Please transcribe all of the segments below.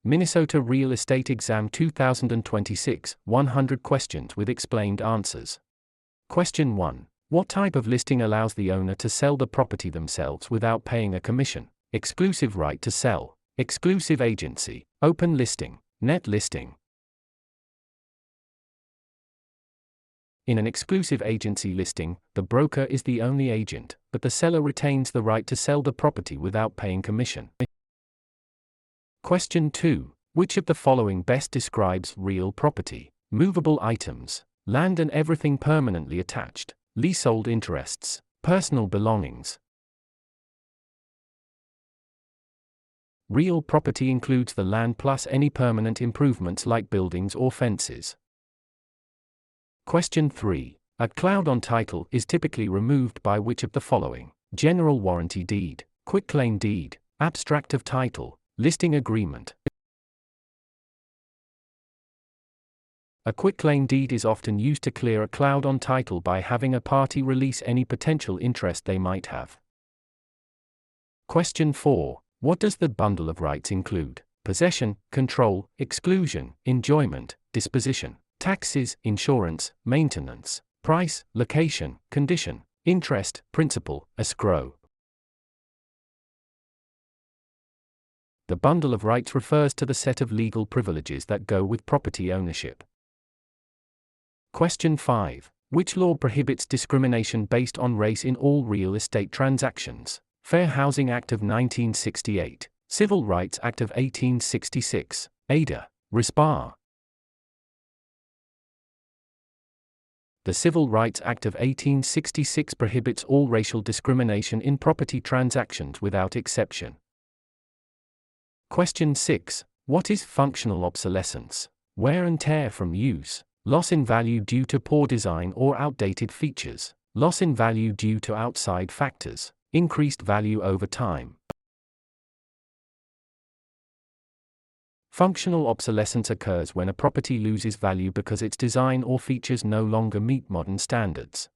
Minnesota Real Estate Exam 2026, 100 questions with explained answers. Question 1. What type of listing allows the owner to sell the property themselves without paying a commission? Exclusive right to sell, exclusive agency, open listing, net listing. In an exclusive agency listing, the broker is the only agent, but the seller retains the right to sell the property without paying commission. Question 2. Which of the following best describes real property? Movable items, land and everything permanently attached, leasehold interests, personal belongings. Real property includes the land plus any permanent improvements like buildings or fences. Question 3. A cloud on title is typically removed by which of the following? General warranty deed, quitclaim deed, abstract of title, listing agreement. A quitclaim deed is often used to clear a cloud on title by having a party release any potential interest they might have. Question 4. What does the bundle of rights include? Possession, control, exclusion, enjoyment, disposition, taxes, insurance, maintenance, price, location, condition, interest, principal, escrow. The bundle of rights refers to the set of legal privileges that go with property ownership. Question 5. Which law prohibits discrimination based on race in all real estate transactions? Fair Housing Act of 1968, Civil Rights Act of 1866, Ada, Respar. The Civil Rights Act of 1866 prohibits all racial discrimination in property transactions without exception. Question 6. What is functional obsolescence? Wear and tear from use, loss in value due to poor design or outdated features, loss in value due to outside factors, increased value over time. Functional obsolescence occurs when a property loses value because its design or features no longer meet modern standards.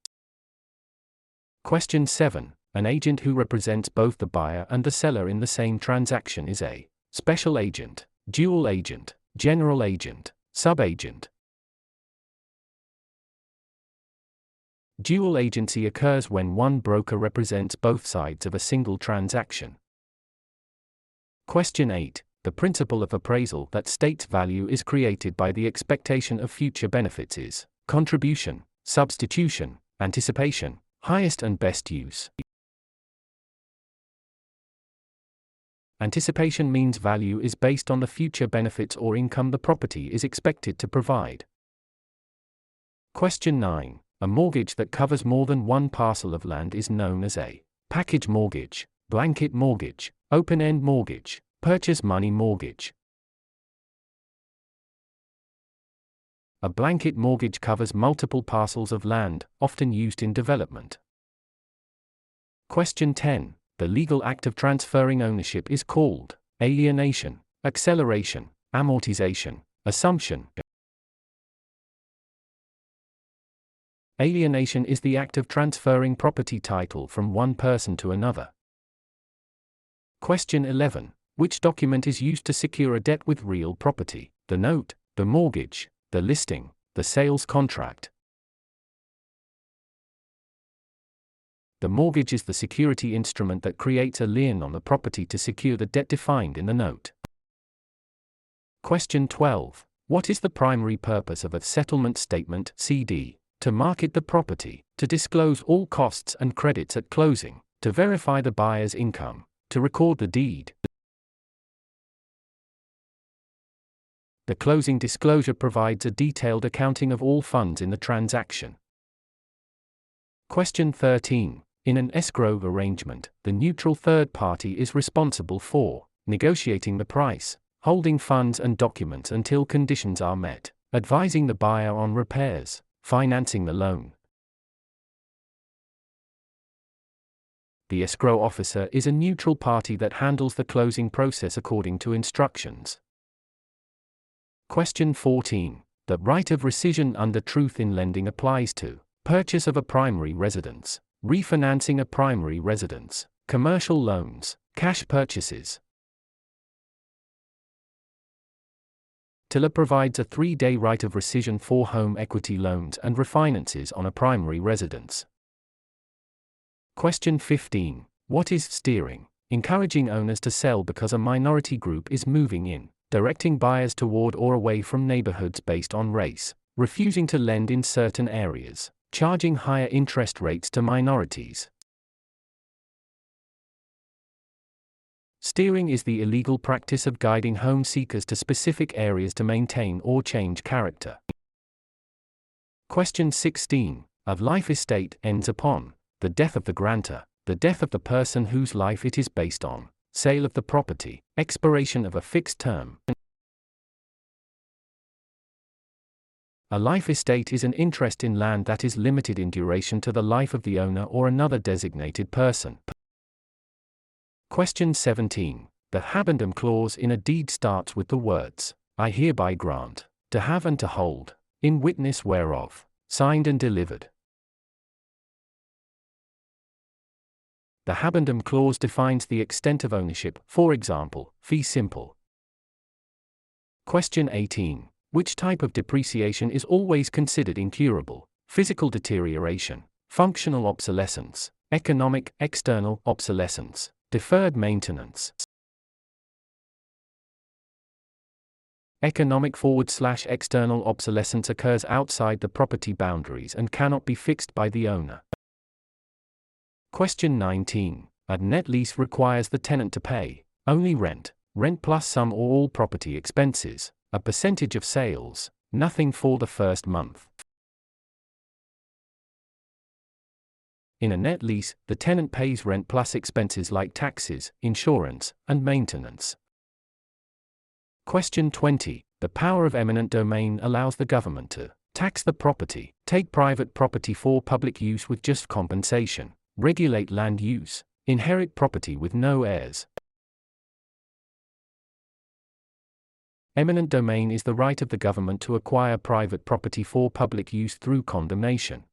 Question 7. An agent who represents both the buyer and the seller in the same transaction is a special agent, dual agent, general agent, subagent. Dual agency occurs when one broker represents both sides of a single transaction. Question 8. The principle of appraisal that states value is created by the expectation of future benefits is contribution, substitution, anticipation, highest and best use. Anticipation means value is based on the future benefits or income the property is expected to provide. Question 9. A mortgage that covers more than one parcel of land is known as a package mortgage, blanket mortgage, open-end mortgage, purchase money mortgage. A blanket mortgage covers multiple parcels of land, often used in development. Question 10. The legal act of transferring ownership is called alienation, acceleration, amortization, assumption. Alienation is the act of transferring property title from one person to another. Question 11. Which document is used to secure a debt with real property? The note, the mortgage, the listing, the sales contract. The mortgage is the security instrument that creates a lien on the property to secure the debt defined in the note. Question 12. What is the primary purpose of a settlement statement (CD)? To market the property, to disclose all costs and credits at closing, to verify the buyer's income, to record the deed. The closing disclosure provides a detailed accounting of all funds in the transaction. Question 13. In an escrow arrangement, the neutral third party is responsible for negotiating the price, holding funds and documents until conditions are met, advising the buyer on repairs, financing the loan. The escrow officer is a neutral party that handles the closing process according to instructions. Question 14. The right of rescission under truth in lending applies to purchase of a primary residence, refinancing a primary residence, commercial loans, cash purchases. Tiller provides a 3-day right of rescission for home equity loans and refinances on a primary residence. Question 15. What is steering? Encouraging owners to sell because a minority group is moving in, directing buyers toward or away from neighborhoods based on race, refusing to lend in certain areas, charging higher interest rates to minorities. Steering is the illegal practice of guiding home seekers to specific areas to maintain or change character. Question 16. A life estate ends upon the death of the grantor, the death of the person whose life it is based on, sale of the property, expiration of a fixed term. A life estate is an interest in land that is limited in duration to the life of the owner or another designated person. Question 17. The habendum clause in a deed starts with the words, I hereby grant, to have and to hold, in witness whereof, signed and delivered. The habendum clause defines the extent of ownership, for example, fee simple. Question 18. Which type of depreciation is always considered incurable? Physical deterioration, functional obsolescence, economic, external obsolescence, deferred maintenance. Economic /external obsolescence occurs outside the property boundaries and cannot be fixed by the owner. Question 19. A net lease requires the tenant to pay only rent plus some or all property expenses, a percentage of sales, nothing for the first month. In a net lease, the tenant pays rent plus expenses like taxes, insurance, and maintenance. Question 20. The power of eminent domain allows the government to tax the property, take private property for public use with just compensation, regulate land use, inherit property with no heirs. Eminent domain is the right of the government to acquire private property for public use through condemnation.